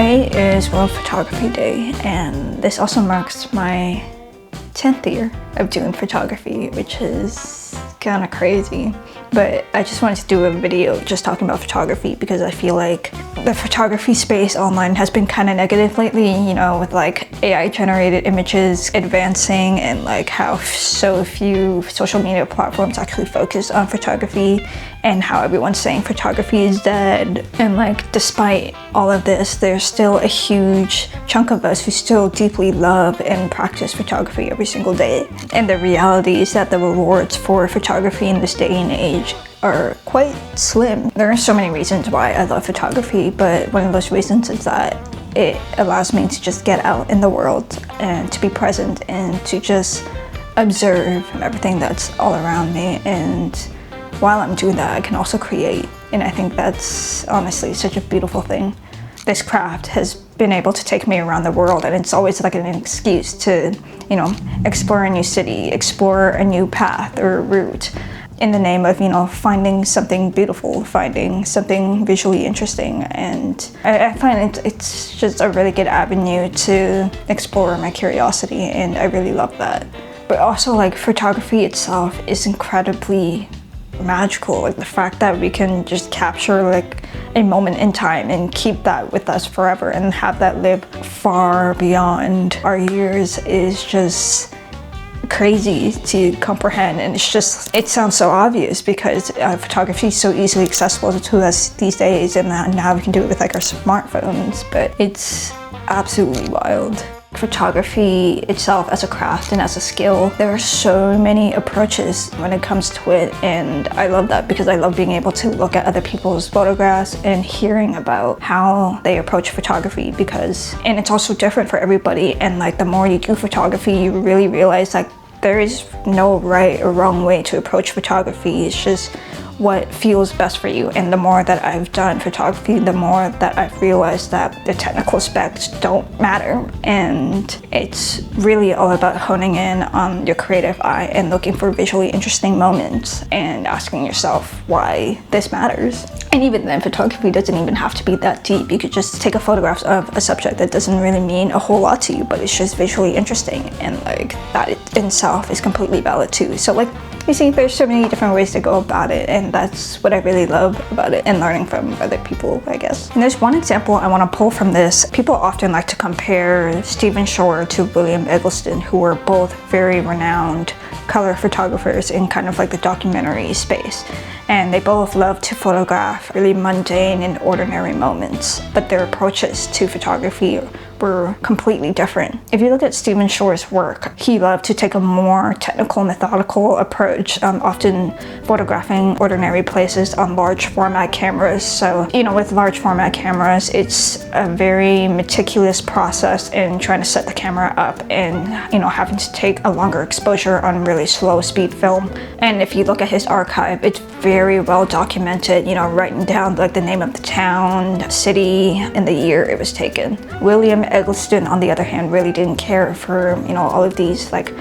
Today is World Photography Day, and this also marks my 10th year of doing photography, which is kind of crazy. But I just wanted to do a video just talking about photography because I feel like the photography space online has been kind of negative lately, you know, with like AI generated images advancing and like how so few social media platforms actually focus on photography and how everyone's saying photography is dead. And like despite all of this, there's still a huge chunk of us who still deeply love and practice photography every single day. And the reality is that the rewards for photography in this day and age are quite slim. There are so many reasons why I love photography, but one of those reasons is that it allows me to just get out in the world and to be present and to just observe everything that's all around me. And while I'm doing that, I can also create. And I think that's honestly such a beautiful thing. This craft has been able to take me around the world, and it's always like an excuse to, you know, explore a new city, explore a new path or route, in the name of, you know, finding something beautiful, finding something visually interesting. And I find it's just a really good avenue to explore my curiosity, and I really love that. But also, like, photography itself is incredibly magical. Like the fact that we can just capture like a moment in time and keep that with us forever and have that live far beyond our years is just crazy to comprehend. And it's just, it sounds so obvious because photography is so easily accessible to us these days, and now we can do it with like our smartphones, but it's absolutely wild. Photography itself as a craft and as a skill, there are so many approaches when it comes to it, and I love that because I love being able to look at other people's photographs and hearing about how they approach photography, and it's also different for everybody. And like the more you do photography, you really realize like there is no right or wrong way to approach photography. It's just what feels best for you. And the more that I've done photography, the more that I've realized that the technical specs don't matter, and it's really all about honing in on your creative eye and looking for visually interesting moments and asking yourself why this matters. And even then, photography doesn't even have to be that deep. You could just take a photograph of a subject that doesn't really mean a whole lot to you, but it's just visually interesting, and like that in itself is completely valid too. So like, you see, there's so many different ways to go about it, and that's what I really love about it, and learning from other people, I guess. And there's one example I want to pull from this. People often like to compare Stephen Shore to William Egleston, who were both very renowned color photographers in kind of like the documentary space. And they both love to photograph really mundane and ordinary moments, but their approaches to photography were completely different. If you look at Stephen Shore's work, he loved to take a more technical, methodical approach, often photographing ordinary places on large format cameras. So, you know, with large format cameras, it's a very meticulous process in trying to set the camera up and, you know, having to take a longer exposure on really slow speed film. And if you look at his archive, it's very well documented, you know, writing down like the name of the town, city, and the year it was taken. William Egleston, on the other hand, really didn't care for, you know, all of these like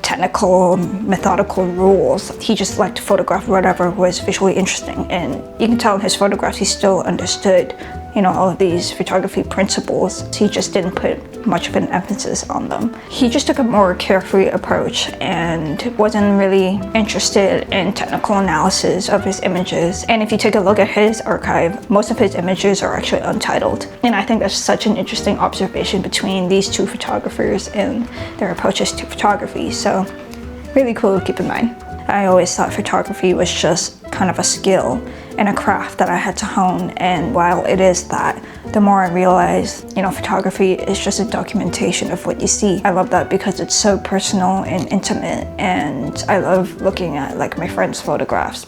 technical, methodical rules. He just liked to photograph whatever was visually interesting, and you can tell in his photographs he still understood, you know, all of these photography principles. He just didn't put much of an emphasis on them. He just took a more carefree approach and wasn't really interested in technical analysis of his images. And if you take a look at his archive, most of his images are actually untitled. And I think that's such an interesting observation between these two photographers and their approaches to photography. So really cool to keep in mind. I always thought photography was just kind of a skill and a craft that I had to hone, and while it is that, the more I realized, you know, photography is just a documentation of what you see. I love that because it's so personal and intimate, and I love looking at like my friends' photographs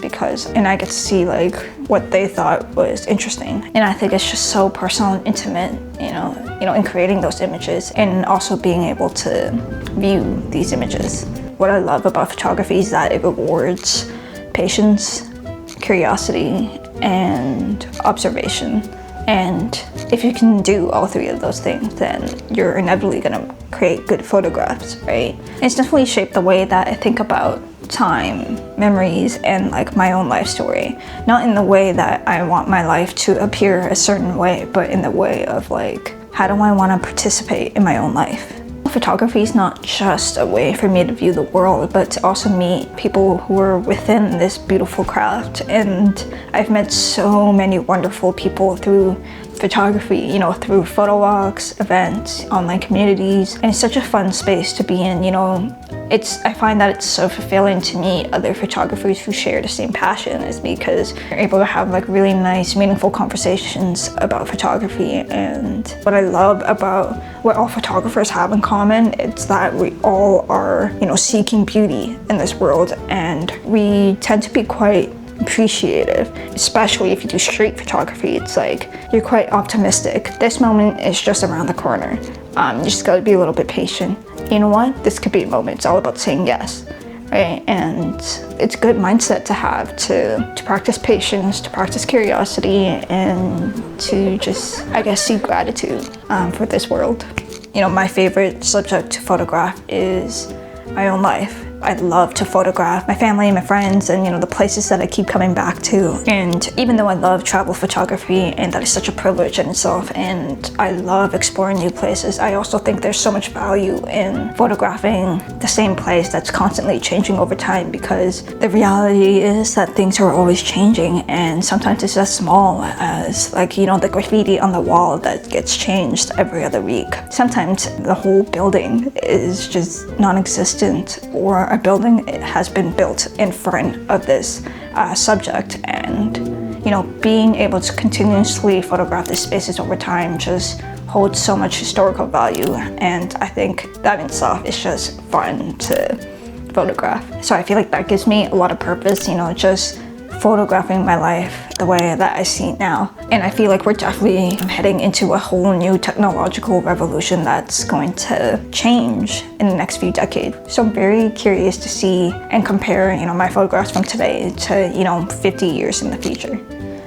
and I get to see like what they thought was interesting. And I think it's just so personal and intimate, you know, in creating those images and also being able to view these images. What I love about photography is that it rewards patience, curiosity, and observation. And if you can do all three of those things, then you're inevitably gonna create good photographs, right? It's definitely shaped the way that I think about time, memories, and like my own life story. Not in the way that I want my life to appear a certain way, but in the way of like, how do I want to participate in my own life? Photography is not just a way for me to view the world, but to also meet people who are within this beautiful craft. And I've met so many wonderful people through photography, you know, through photo walks, events, online communities, and it's such a fun space to be in, you know. I find that it's so fulfilling to meet other photographers who share the same passion as me, because you're able to have like really nice, meaningful conversations about photography. And what I love about what all photographers have in common, it's that we all are, you know, seeking beauty in this world, and we tend to be quite appreciative, especially if you do street photography. It's like you're quite optimistic. This moment is just around the corner. You just gotta be a little bit patient. You know what? This could be a moment. It's all about saying yes, right? And it's a good mindset to have to practice patience, to practice curiosity, and to just, I guess, seek gratitude for this world. You know, my favorite subject to photograph is my own life. I love to photograph my family and my friends, and you know, the places that I keep coming back to. And even though I love travel photography, and that is such a privilege in itself, and I love exploring new places, I also think there's so much value in photographing the same place that's constantly changing over time, because the reality is that things are always changing, and sometimes it's as small as, like, you know, the graffiti on the wall that gets changed every other week. Sometimes the whole building is just non-existent, or a building has been built in front of this subject. And you know, being able to continuously photograph these spaces over time just holds so much historical value, and I think that in itself is just fun to photograph. So I feel like that gives me a lot of purpose, you know, just photographing my life the way that I see it now. And I feel like we're definitely heading into a whole new technological revolution that's going to change in the next few decades. So I'm very curious to see and compare, you know, my photographs from today to, you know, 50 years in the future.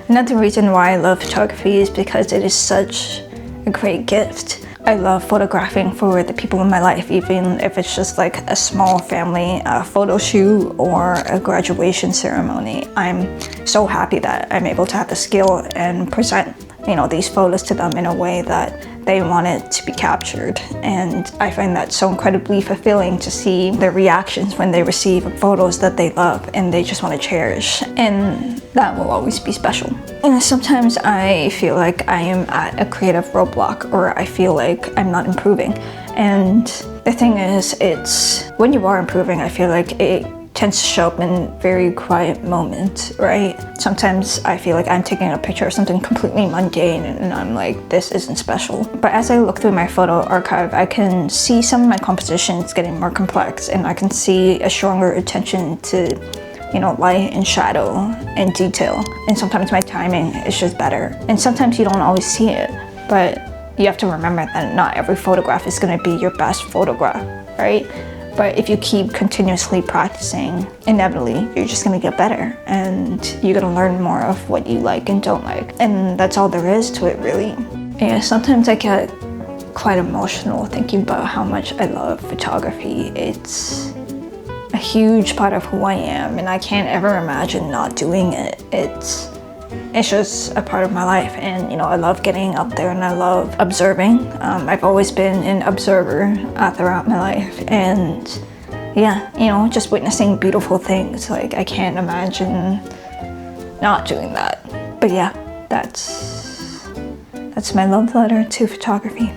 Another reason why I love photography is because it is such a great gift. I love photographing for the people in my life, even if it's just like a small family photo shoot or a graduation ceremony. I'm so happy that I'm able to have the skill and present, you know, these photos to them in a way that they want it to be captured. And I find that so incredibly fulfilling to see their reactions when they receive photos that they love and they just want to cherish. And that will always be special. And sometimes I feel like I am at a creative roadblock, or I feel like I'm not improving. And the thing is, it's when you are improving, I feel like it tends to show up in very quiet moments, right? Sometimes I feel like I'm taking a picture of something completely mundane and I'm like, this isn't special. But as I look through my photo archive, I can see some of my compositions getting more complex, and I can see a stronger attention to, you know, light and shadow and detail. And sometimes my timing is just better. And sometimes you don't always see it, but you have to remember that not every photograph is gonna be your best photograph, right? But if you keep continuously practicing, inevitably, you're just gonna get better, and you're gonna learn more of what you like and don't like. And that's all there is to it, really. Yeah, sometimes I get quite emotional thinking about how much I love photography. It's a huge part of who I am, and I can't ever imagine not doing it. It's just a part of my life, and you know, I love getting up there and I love observing. I've always been an observer throughout my life, and yeah, you know, just witnessing beautiful things, like I can't imagine not doing that. But yeah, that's my love letter to photography.